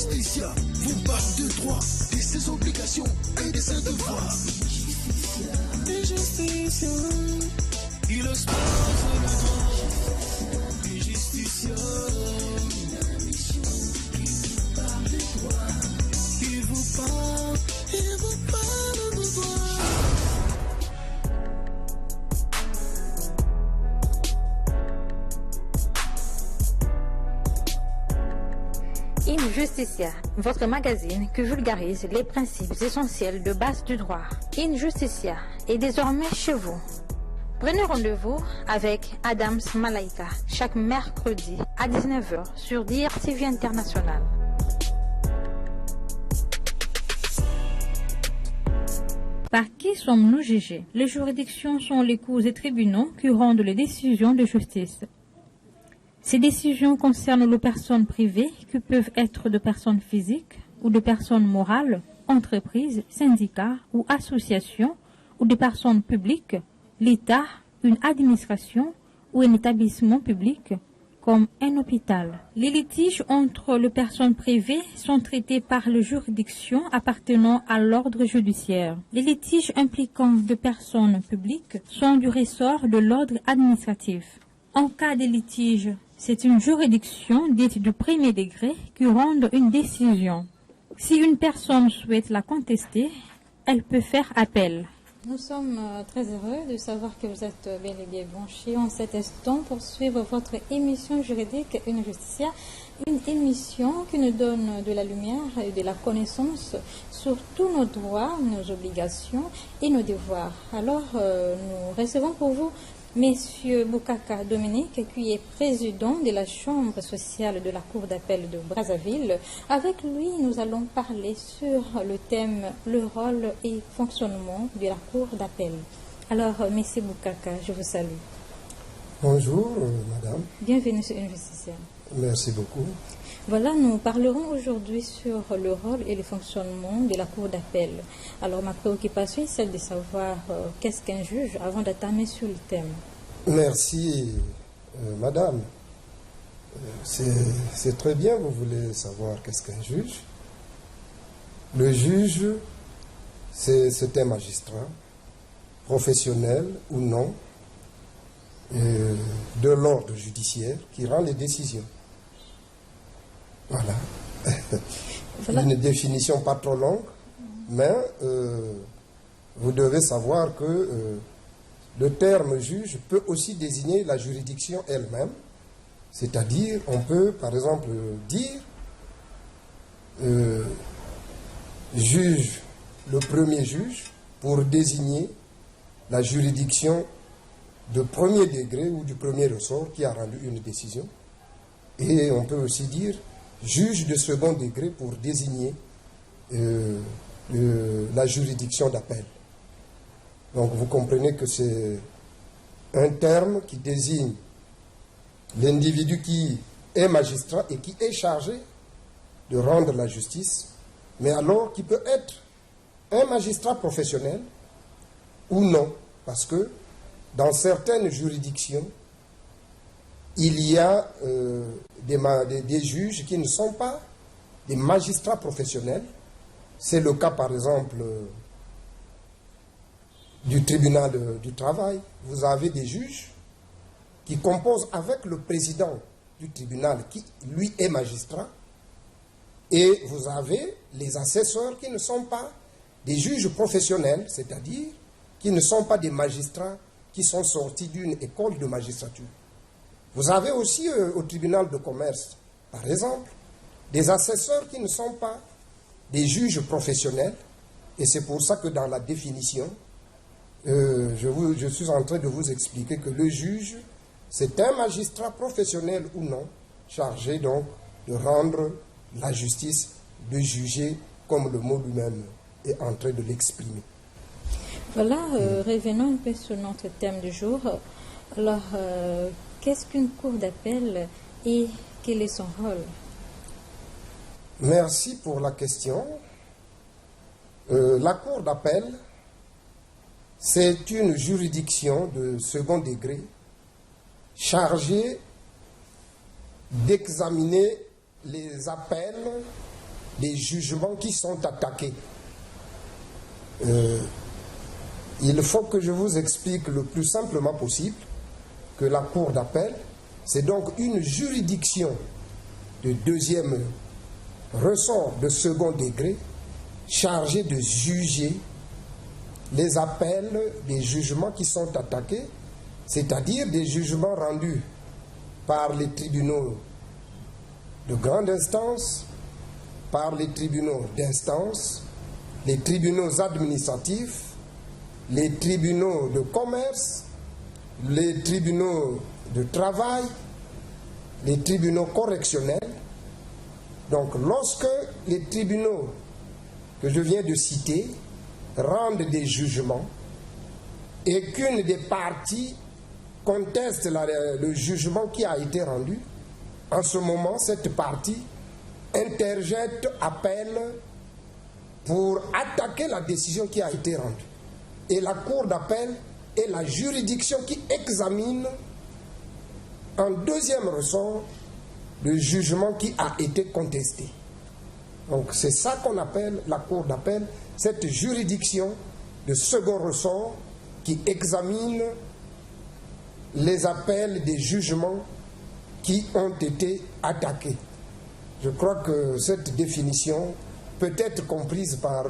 Justicia vous parle de droit, de ses obligations et de ses devoirs. Justicia, il expose le droit. Justicia, une mission qui vous parle de droit, qui vous parle de droit. Injusticia, votre magazine qui vulgarise les principes essentiels de base du droit. Injusticia est désormais chez vous. Prenez rendez-vous avec Adams Malaika chaque mercredi à 19h sur DRTV International. Par qui sommes-nous jugés? Les juridictions sont les cours et tribunaux qui rendent les décisions de justice. Ces décisions concernent les personnes privées qui peuvent être de personnes physiques ou de personnes morales, entreprises, syndicats ou associations, ou de personnes publiques, l'État, une administration ou un établissement public, comme un hôpital. Les litiges entre les personnes privées sont traités par les juridictions appartenant à l'ordre judiciaire. Les litiges impliquant des personnes publiques sont du ressort de l'ordre administratif. En cas de litige, c'est une juridiction dite de premier degré qui rend une décision. Si une personne souhaite la contester, elle peut faire appel. Nous sommes très heureux de savoir que vous êtes bel et bien branchés en cet instant pour suivre votre émission juridique Injusticia, une émission qui nous donne de la lumière et de la connaissance sur tous nos droits, nos obligations et nos devoirs. Alors, nous recevons pour vous Monsieur Boukaka Dominique, qui est président de la Chambre sociale de la Cour d'appel de Brazzaville. Avec lui, nous allons parler sur le thème « Le rôle et fonctionnement de la Cour d'appel ». Alors, Monsieur Boukaka, je vous salue. Bonjour, madame. Bienvenue sur Injusticia. Merci beaucoup. Voilà, nous parlerons aujourd'hui sur le rôle et le fonctionnement de la Cour d'appel. Alors, ma préoccupation est celle de savoir qu'est-ce qu'un juge avant d'attamer sur le thème. Merci, madame. C'est très bien, vous voulez savoir qu'est-ce qu'un juge. Le juge, c'est un magistrat, professionnel ou non, de l'ordre judiciaire qui rend les décisions. Voilà. Une définition pas trop longue, mais vous devez savoir que le terme juge peut aussi désigner la juridiction elle-même. C'est-à-dire, on peut par exemple dire juge, le premier juge, pour désigner la juridiction de premier degré ou du premier ressort qui a rendu une décision. Et on peut aussi dire juge de second degré pour désigner la juridiction d'appel. Donc vous comprenez que c'est un terme qui désigne l'individu qui est magistrat et qui est chargé de rendre la justice, mais alors qui peut être un magistrat professionnel ou non, parce que dans certaines juridictions, il y a des juges qui ne sont pas des magistrats professionnels. C'est le cas, par exemple, du tribunal du travail. Vous avez des juges qui composent avec le président du tribunal, qui, lui, est magistrat. Et vous avez les assesseurs qui ne sont pas des juges professionnels, c'est-à-dire qui ne sont pas des magistrats qui sont sortis d'une école de magistrature. Vous avez aussi au tribunal de commerce, par exemple, des assesseurs qui ne sont pas des juges professionnels. Et c'est pour ça que dans la définition, je suis en train de vous expliquer que le juge, c'est un magistrat professionnel ou non, chargé donc de rendre la justice, de juger, comme le mot lui-même est en train de l'exprimer. Voilà, revenons un peu sur notre thème du jour. Alors, qu'est-ce qu'une cour d'appel et quel est son rôle? Merci pour la question. La cour d'appel, c'est une juridiction de second degré chargée d'examiner les appels des jugements qui sont attaqués. Il faut que je vous explique le plus simplement possible que la Cour d'appel, c'est donc une juridiction de deuxième ressort de second degré chargée de juger les appels des jugements qui sont attaqués, c'est-à-dire des jugements rendus par les tribunaux de grande instance, par les tribunaux d'instance, les tribunaux administratifs, les tribunaux de commerce, les tribunaux de travail, les tribunaux correctionnels. Donc lorsque les tribunaux que je viens de citer rendent des jugements et qu'une des parties conteste le jugement qui a été rendu, en ce moment, cette partie interjette appel pour attaquer la décision qui a été rendue. Et la Cour d'appel est la juridiction qui examine en deuxième ressort le jugement qui a été contesté. Donc c'est ça qu'on appelle la Cour d'appel, cette juridiction de second ressort qui examine les appels des jugements qui ont été attaqués. Je crois que cette définition peut être comprise par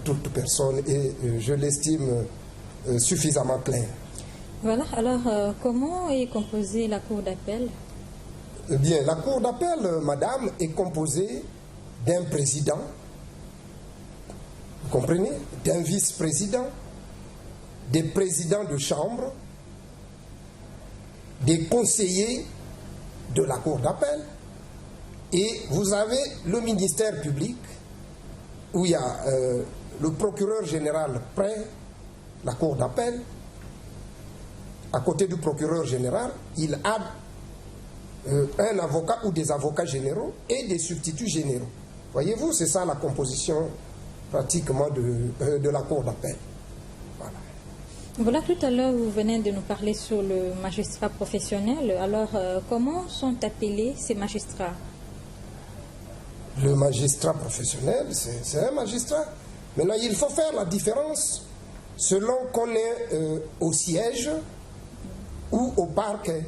toute personne et je l'estime suffisamment claire. Voilà, alors comment est composée la Cour d'appel? Eh bien, la Cour d'appel, madame, est composée d'un président, vous comprenez, d'un vice-président, des présidents de chambre, des conseillers de la Cour d'appel, et vous avez le ministère public, où il y a le procureur général près la Cour d'appel. À côté du procureur général, il a un avocat ou des avocats généraux et des substituts généraux. Voyez-vous, c'est ça la composition pratiquement de la Cour d'appel. Voilà. Voilà, tout à l'heure, vous venez de nous parler sur le magistrat professionnel. Alors, comment sont appelés ces magistrats? Le magistrat professionnel, c'est un magistrat. Maintenant, il faut faire la différence selon qu'on est au siège ou au parquet.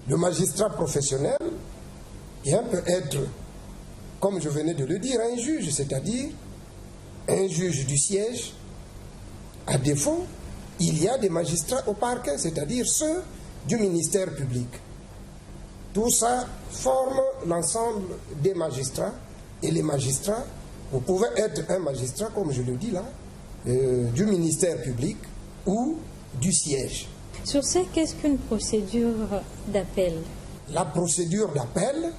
Le magistrat professionnel peut être, comme je venais de le dire, un juge, c'est-à-dire un juge du siège. À défaut, il y a des magistrats au parquet, c'est-à-dire ceux du ministère public. Tout ça forme l'ensemble des magistrats. Et les magistrats, vous pouvez être un magistrat, comme je le dis là, du ministère public ou du siège. Sur ce, qu'est-ce qu'une procédure d'appel? La procédure d'appel,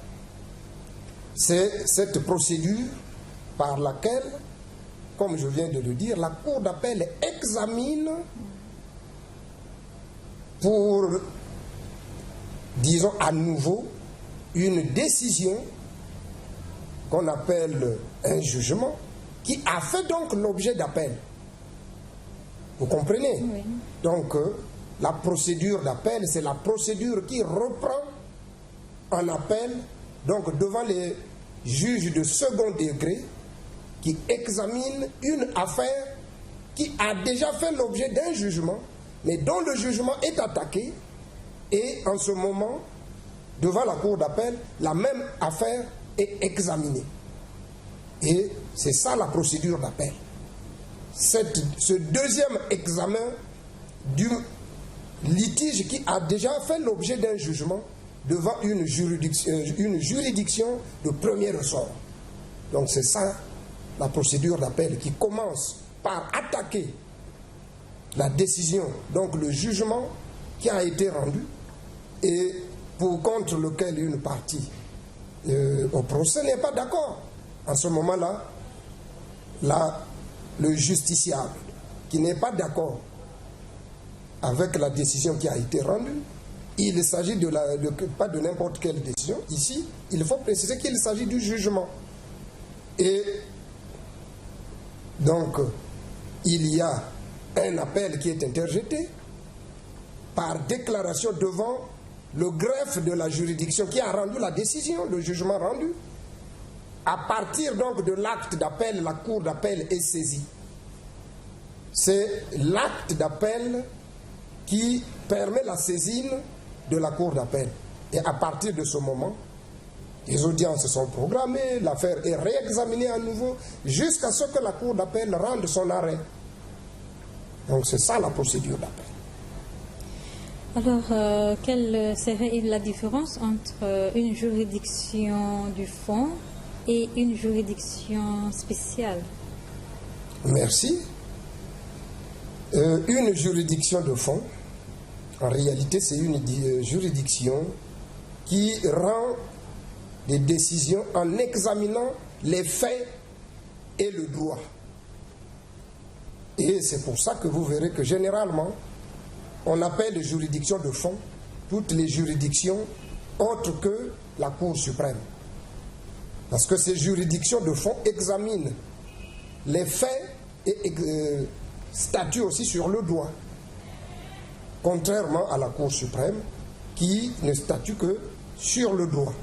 c'est cette procédure par laquelle, comme je viens de le dire, la Cour d'appel examine pour, disons à nouveau, une décision qu'on appelle un jugement qui a fait donc l'objet d'appel. Vous comprenez? Oui. Donc, la procédure d'appel, c'est la procédure qui reprend en appel, donc devant les juges de second degré, qui examinent une affaire qui a déjà fait l'objet d'un jugement, mais dont le jugement est attaqué, et en ce moment, devant la Cour d'appel, la même affaire est examinée. Et c'est ça la procédure d'appel. Ce deuxième examen du litige qui a déjà fait l'objet d'un jugement devant une juridiction de premier ressort. Donc c'est ça la procédure d'appel qui commence par attaquer la décision, donc le jugement qui a été rendu et contre lequel une partie au procès n'est pas d'accord. En ce moment-là, le justiciable qui n'est pas d'accord avec la décision qui a été rendue, il s'agit pas de n'importe quelle décision. Ici, il faut préciser qu'il s'agit du jugement. Et donc, il y a un appel qui est interjeté par déclaration devant le greffe de la juridiction qui a rendu la décision, le jugement rendu. à partir donc de l'acte d'appel, la cour d'appel est saisie. C'est l'acte d'appel qui permet la saisine de la cour d'appel. Et à partir de ce moment, les audiences sont programmées, l'affaire est réexaminée à nouveau, jusqu'à ce que la cour d'appel rende son arrêt. Donc c'est ça la procédure d'appel. Alors, quelle serait la différence entre une juridiction du fond et une juridiction spéciale? Merci. Une juridiction de fond, en réalité, c'est une juridiction qui rend des décisions en examinant les faits et le droit. Et c'est pour ça que vous verrez que généralement, on appelle juridiction de fond toutes les juridictions autres que la Cour suprême. Parce que ces juridictions de fond examinent les faits et statuent aussi sur le droit. Contrairement à la Cour suprême qui ne statue que sur le droit.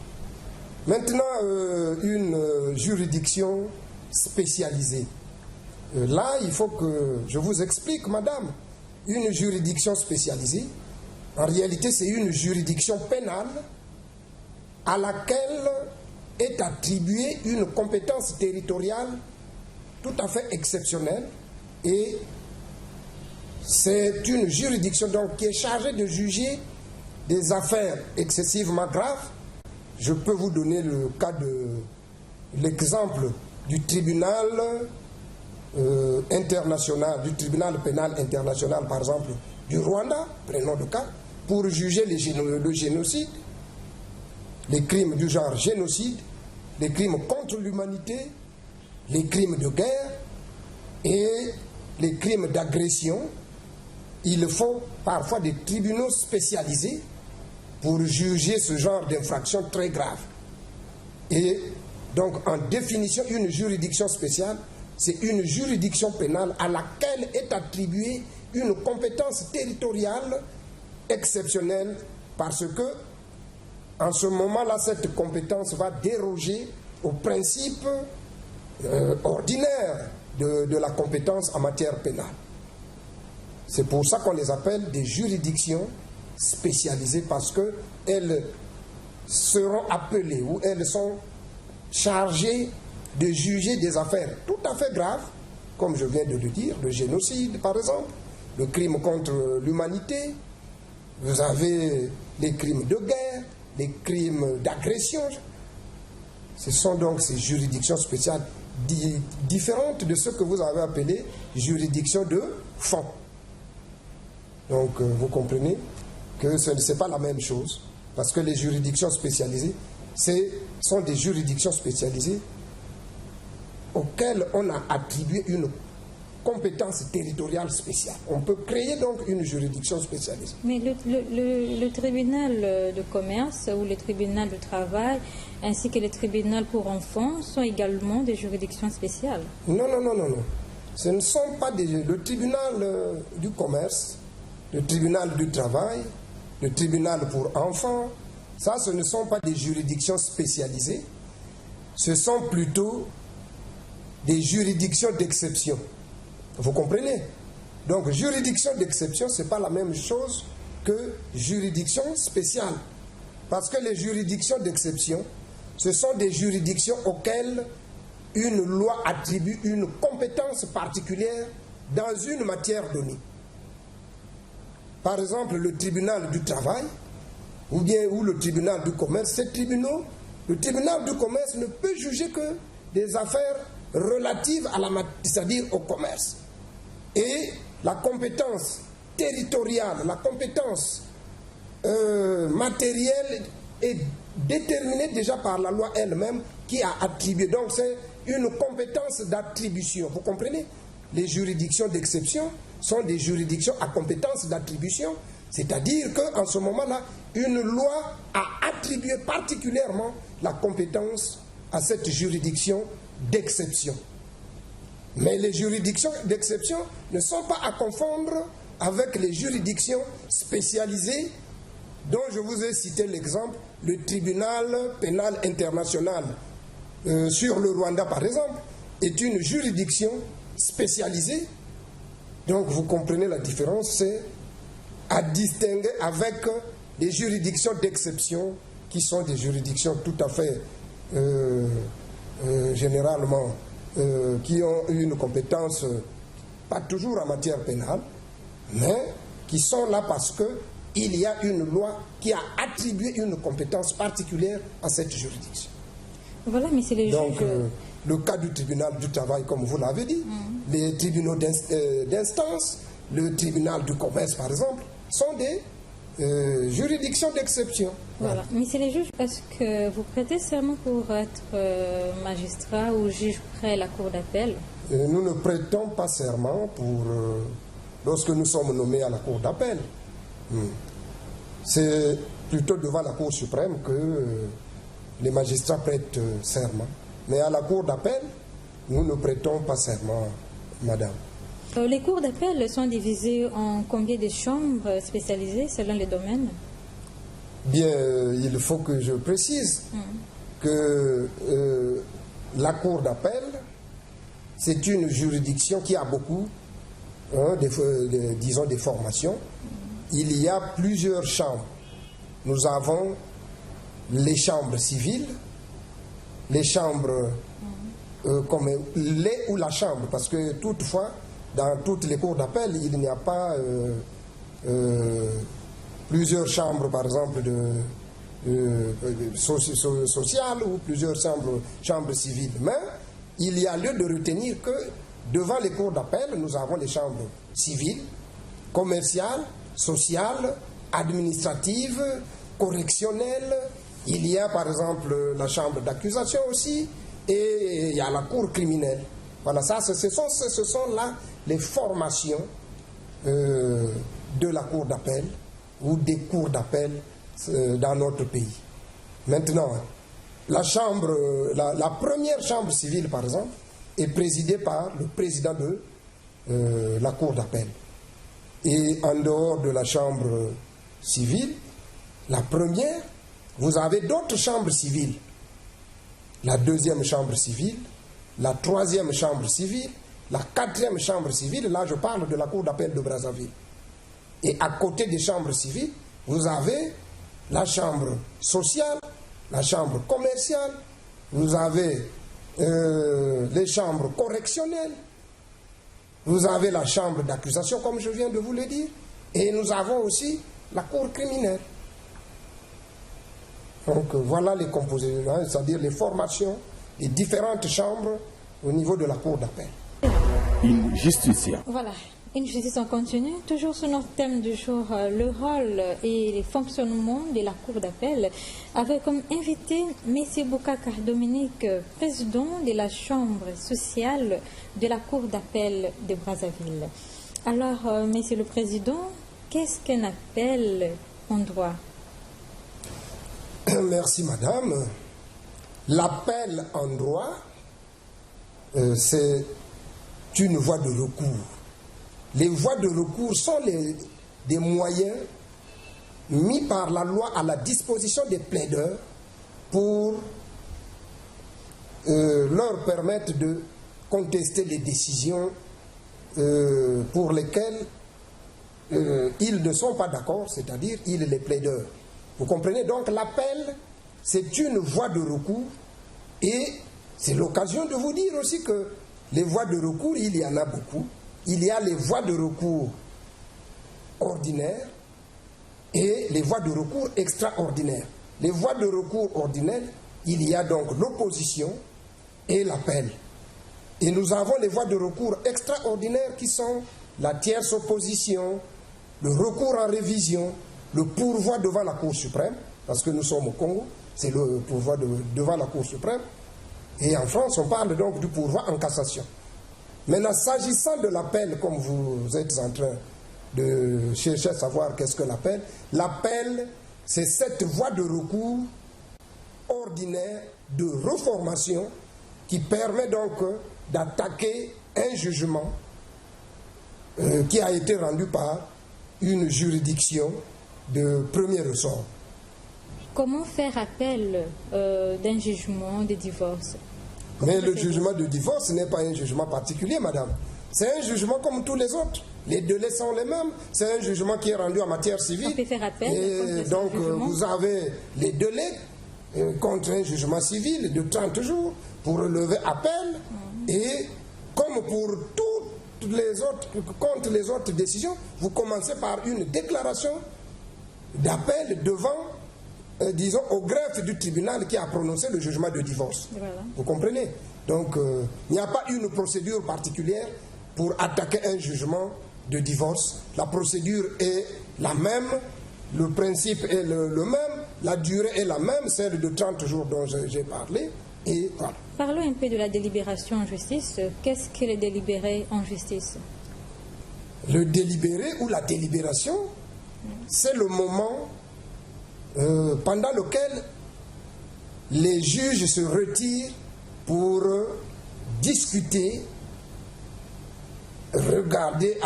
Maintenant, une juridiction spécialisée. Là, il faut que je vous explique, madame. Une juridiction spécialisée, en réalité, c'est une juridiction pénale à laquelle est attribuée une compétence territoriale tout à fait exceptionnelle et c'est une juridiction donc qui est chargée de juger des affaires excessivement graves. Je peux vous donner le cas de l'exemple du tribunal international, du tribunal pénal international, par exemple, du Rwanda, prenons le cas, pour juger le génocide, les crimes du genre génocide, les crimes contre l'humanité, les crimes de guerre et les crimes d'agression. Il faut parfois des tribunaux spécialisés pour juger ce genre d'infractions très graves. Et donc, en définition, une juridiction spéciale, c'est une juridiction pénale à laquelle est attribuée une compétence territoriale exceptionnelle parce que, en ce moment-là, cette compétence va déroger au principe ordinaire de la compétence en matière pénale. C'est pour ça qu'on les appelle des juridictions spécialisées parce qu'elles seront appelées ou elles sont chargées de juger des affaires tout à fait graves, comme je viens de le dire, le génocide par exemple, le crime contre l'humanité, vous avez les crimes de guerre, les crimes d'agression. Ce sont donc ces juridictions spéciales différentes de ce que vous avez appelé juridictions de fond. Donc vous comprenez que ce n'est pas la même chose, parce que les juridictions spécialisées, sont des juridictions spécialisées auxquelles on a attribué une compétence territoriale spéciale. On peut créer donc une juridiction spécialisée. Mais le tribunal de commerce ou le tribunal de travail, ainsi que le tribunal pour enfants, sont également des juridictions spéciales. Non. Ce ne sont pas le tribunal du commerce, le tribunal du travail, le tribunal pour enfants, ça, ce ne sont pas des juridictions spécialisées, ce sont plutôt des juridictions d'exception. Vous comprenez? Donc, juridiction d'exception, ce n'est pas la même chose que juridiction spéciale. Parce que les juridictions d'exception, ce sont des juridictions auxquelles une loi attribue une compétence particulière dans une matière donnée. Par exemple, le tribunal du travail ou le tribunal du commerce, le tribunal du commerce ne peut juger que des affaires relatives à c'est-à-dire au commerce. Et la compétence territoriale, la compétence matérielle est déterminée déjà par la loi elle-même qui a attribué. Donc c'est une compétence d'attribution. Vous comprenez? Les juridictions d'exception sont des juridictions à compétence d'attribution, c'est-à-dire qu'en ce moment-là, une loi a attribué particulièrement la compétence à cette juridiction d'exception. Mais les juridictions d'exception ne sont pas à confondre avec les juridictions spécialisées dont je vous ai cité l'exemple, le tribunal pénal international sur le Rwanda par exemple, est une juridiction spécialisée. Donc vous comprenez la différence, c'est à distinguer avec des juridictions d'exception qui sont des juridictions tout à fait généralement qui ont une compétence pas toujours en matière pénale, mais qui sont là parce qu'il y a une loi qui a attribué une compétence particulière à cette juridiction. Voilà, mais c'est les Donc, juges. le cas du tribunal du travail, comme vous l'avez dit, les tribunaux d'instance, le tribunal du commerce, par exemple, sont des juridictions d'exception. Voilà. Mais c'est les juges. Est-ce que vous prêtez serment pour être magistrat ou juge près la cour d'appel? Nous ne prêtons pas serment lorsque nous sommes nommés à la cour d'appel. C'est plutôt devant la Cour suprême que les magistrats prêtent serment. Mais à la cour d'appel, nous ne prêtons pas serment, madame. Les cours d'appel sont divisées en combien de chambres spécialisées selon les domaines? Bien, il faut que je précise que la cour d'appel, c'est une juridiction qui a beaucoup, disons, des formations. Il y a plusieurs chambres. Nous avons les chambres civiles, les chambres comme les ou la chambre, parce que toutefois, dans toutes les cours d'appel, il n'y a pas plusieurs chambres, par exemple, sociales ou plusieurs chambres civiles. Mais il y a lieu de retenir que devant les cours d'appel, nous avons les chambres civiles, commerciales, sociales, administratives, correctionnelles. Il y a par exemple la chambre d'accusation aussi, et il y a la cour criminelle. Voilà, ça, ce sont là les formations de la cour d'appel ou des cours d'appel dans notre pays. Maintenant, la première chambre civile, par exemple, est présidée par le président de la cour d'appel. Et en dehors de la chambre civile, la première, vous avez d'autres chambres civiles. La deuxième chambre civile, la troisième chambre civile, la quatrième chambre civile, là je parle de la cour d'appel de Brazzaville. Et à côté des chambres civiles, vous avez la chambre sociale, la chambre commerciale, vous avez les chambres correctionnelles, vous avez la chambre d'accusation, comme je viens de vous le dire, et nous avons aussi la cour criminelle. Donc voilà les compositions, c'est-à-dire les formations des différentes chambres au niveau de la cour d'appel. Une justicia. Voilà, une justice en continu. Toujours sur notre thème du jour, le rôle et les fonctionnements de la cour d'appel, avec comme invité M. Boukaka Dominique, président de la chambre sociale de la cour d'appel de Brazzaville. Alors, Monsieur le Président, qu'est-ce qu'un appel en droit? Merci Madame. L'appel en droit, c'est une voie de recours. Les voies de recours sont des moyens mis par la loi à la disposition des plaideurs pour leur permettre de contester les décisions pour lesquelles ils ne sont pas d'accord, c'est-à-dire ils les plaideurs. Vous comprenez? Donc l'appel, c'est une voie de recours et c'est l'occasion de vous dire aussi que les voies de recours, il y en a beaucoup. Il y a les voies de recours ordinaires et les voies de recours extraordinaires. Les voies de recours ordinaires, il y a donc l'opposition et l'appel. Et nous avons les voies de recours extraordinaires qui sont la tierce opposition, le recours en révision, le pourvoi devant la Cour suprême, parce que nous sommes au Congo, c'est le pourvoi devant la Cour suprême. Et en France, on parle donc du pourvoi en cassation. Maintenant, s'agissant de l'appel, comme vous êtes en train de chercher à savoir qu'est-ce que l'appel, c'est cette voie de recours ordinaire de reformation qui permet donc d'attaquer un jugement qui a été rendu par une juridiction de premier ressort. Comment faire appel d'un jugement de divorce? Mais le jugement de divorce n'est pas un jugement particulier, madame. C'est un jugement comme tous les autres. Les délais sont les mêmes. C'est un jugement qui est rendu en matière civile. On peut faire appel Et donc, vous avez les délais contre un jugement civil de 30 jours pour relever appel. Et comme pour toutes les autres, contre les autres décisions, vous commencez par une déclaration d'appel devant, disons, au greffe du tribunal qui a prononcé le jugement de divorce. Voilà. Vous comprenez? Donc, il n'y a pas une procédure particulière pour attaquer un jugement de divorce. La procédure est la même, le principe est le même, la durée est la même, celle de 30 jours dont j'ai parlé, et voilà. Parlons un peu de la délibération en justice. Qu'est-ce que le délibéré en justice? Le délibéré ou la délibération, c'est le moment pendant lequel les juges se retirent pour discuter, regarder,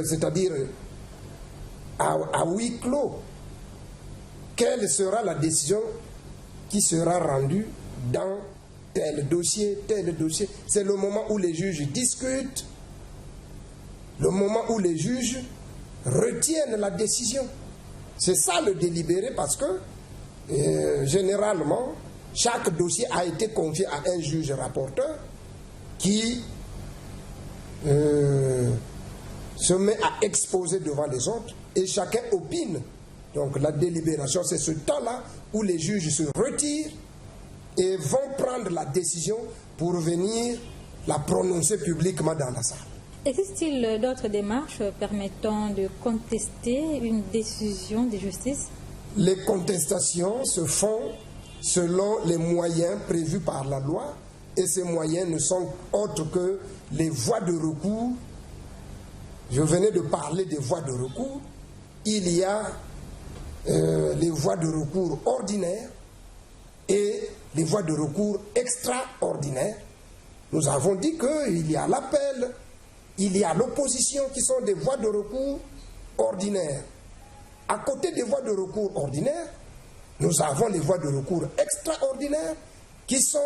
c'est-à-dire à huis clos, quelle sera la décision qui sera rendue dans tel dossier, tel dossier. C'est le moment où les juges discutent, le moment où les juges retiennent la décision. C'est ça le délibéré, parce que généralement, chaque dossier a été confié à un juge rapporteur qui se met à exposer devant les autres et chacun opine. Donc la délibération, c'est ce temps-là où les juges se retirent et vont prendre la décision pour venir la prononcer publiquement dans la salle. Existe-t-il d'autres démarches permettant de contester une décision de justice? Les contestations se font selon les moyens prévus par la loi, et ces moyens ne sont autres que les voies de recours. Je venais de parler des voies de recours. Il y a les voies de recours ordinaires et les voies de recours extraordinaires. Nous avons dit qu'il y a l'appel, il y a l'opposition qui sont des voies de recours ordinaires. À côté des voies de recours ordinaires, nous avons les voies de recours extraordinaires qui sont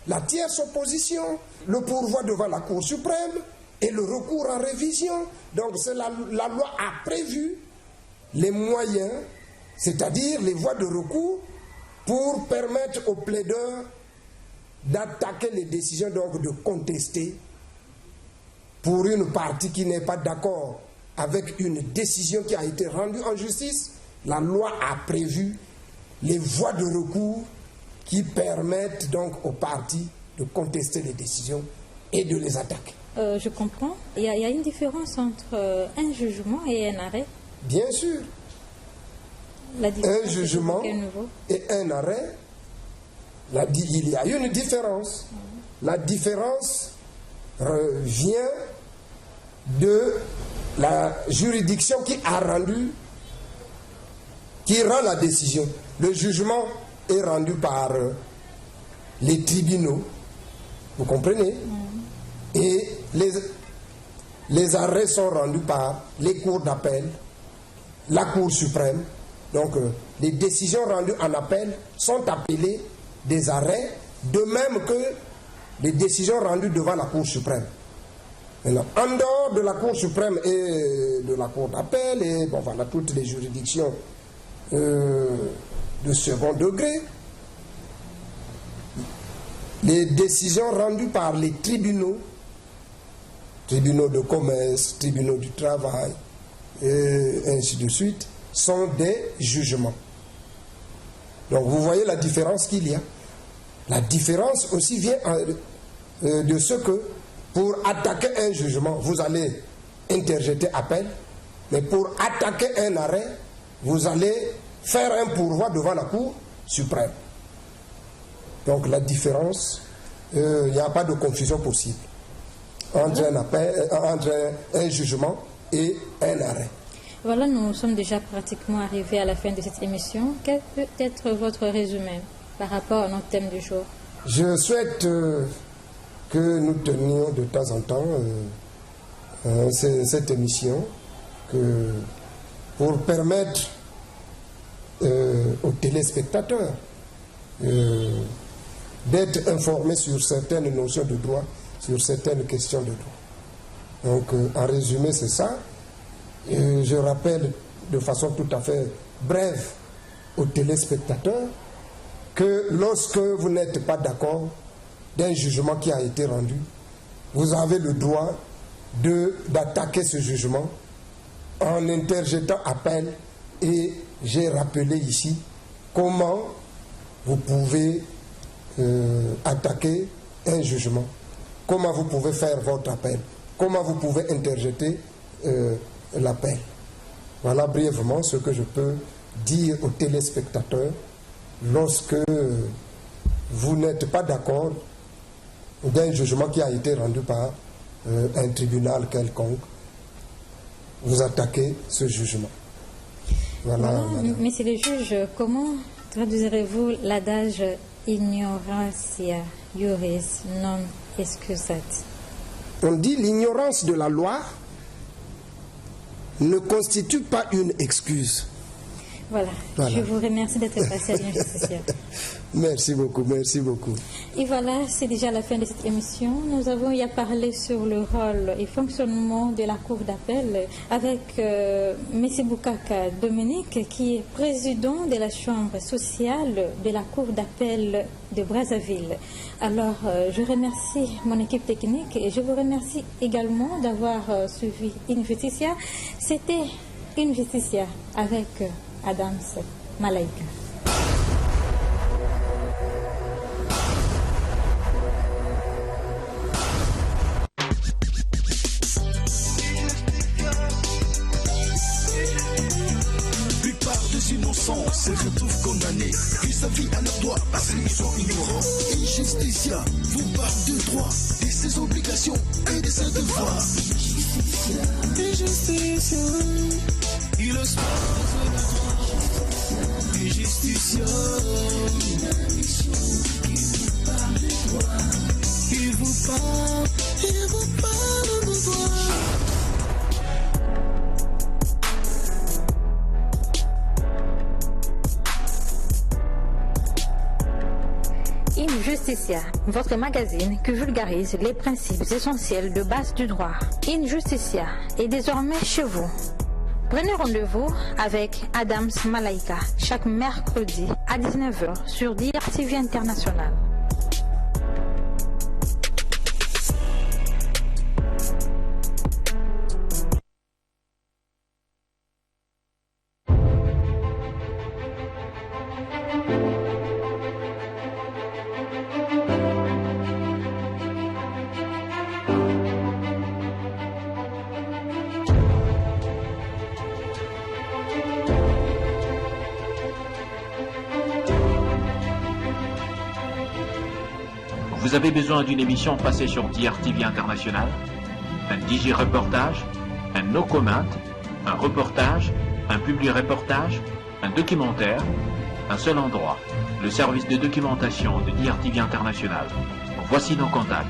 la tierce opposition, le pourvoi devant la Cour suprême et le recours en révision. Donc la loi a prévu les moyens, c'est-à-dire les voies de recours, pour permettre aux plaideurs d'attaquer les décisions, donc de contester pour une partie qui n'est pas d'accord avec une décision qui a été rendue en justice. La loi a prévu les voies de recours qui permettent donc aux parties de contester les décisions et de les attaquer. Je comprends. Il y a une différence entre un jugement et un arrêt? Bien sûr. Un jugement et un arrêt, il y a une différence. La différence vient de la juridiction qui a rendu, qui rend la décision. Le jugement est rendu par les tribunaux, vous comprenez? Et les arrêts sont rendus par les cours d'appel, la Cour suprême. Donc les décisions rendues en appel sont appelées des arrêts, de même que les décisions rendues devant la Cour suprême. Maintenant, en dehors de la Cour suprême et de la Cour d'appel, et bon, voilà, toutes les juridictions de second degré, les décisions rendues par les tribunaux, tribunaux de commerce, tribunaux du travail, et ainsi de suite, sont des jugements. Donc vous voyez la différence qu'il y a. La différence aussi vient de ce que pour attaquer un jugement, vous allez interjeter appel, mais pour attaquer un arrêt, vous allez faire un pourvoi devant la Cour suprême. Donc la différence, il n'y a pas de confusion possible entre un appel, entre un jugement et un arrêt. Voilà, nous sommes déjà pratiquement arrivés à la fin de cette émission. Quel peut être votre résumé par rapport à notre thème du jour? Je souhaite que nous tenions de temps en temps cette émission pour permettre aux téléspectateurs d'être informés sur certaines notions de droit, sur certaines questions de droit. Donc, en résumé, c'est ça. Et je rappelle de façon tout à fait brève aux téléspectateurs que lorsque vous n'êtes pas d'accord d'un jugement qui a été rendu, vous avez le droit d'attaquer ce jugement en interjetant appel. Et j'ai rappelé ici comment vous pouvez attaquer un jugement, comment vous pouvez faire votre appel, comment vous pouvez interjeter l'appel. Voilà brièvement ce que je peux dire aux téléspectateurs lorsque vous n'êtes pas d'accord d'un jugement qui a été rendu par un tribunal quelconque. Vous attaquez ce jugement. Voilà. Monsieur le juge, comment traduirez-vous l'adage ignorantia juris non excusat? On dit l'ignorance de la loi ne constitue pas une excuse. Voilà. Je vous remercie d'être passé à l'injustice. Merci beaucoup, merci beaucoup. Et voilà, c'est déjà la fin de cette émission. Nous avons eu à parler sur le rôle et fonctionnement de la Cour d'appel avec M. Boukaka Dominique, qui est président de la Chambre sociale de la Cour d'appel de Brazzaville. Alors, je remercie mon équipe technique et je vous remercie également d'avoir suivi Injusticia. C'était Injusticia avec Adams Malaika. Innocents se retrouvent condamnés. Ils s'appuient à leurs droits parce qu'ils sont ignorants. Injusticia vous parle de droit, de ses obligations et de ses devoirs. Injusticia, il expose le droit. Injusticia, une mission qui vous parle de droit. Il vous parle de droit. Injusticia, votre magazine qui vulgarise les principes essentiels de base du droit. Injusticia est désormais chez vous. Prenez rendez-vous avec Adams Malaika chaque mercredi à 19h sur DRTV International. Vous avez besoin d'une émission passée sur DRTV International, un digi-reportage, un no-comment, un reportage, un publi-reportage, un documentaire, un seul endroit, le service de documentation de DRTV International. Voici nos contacts.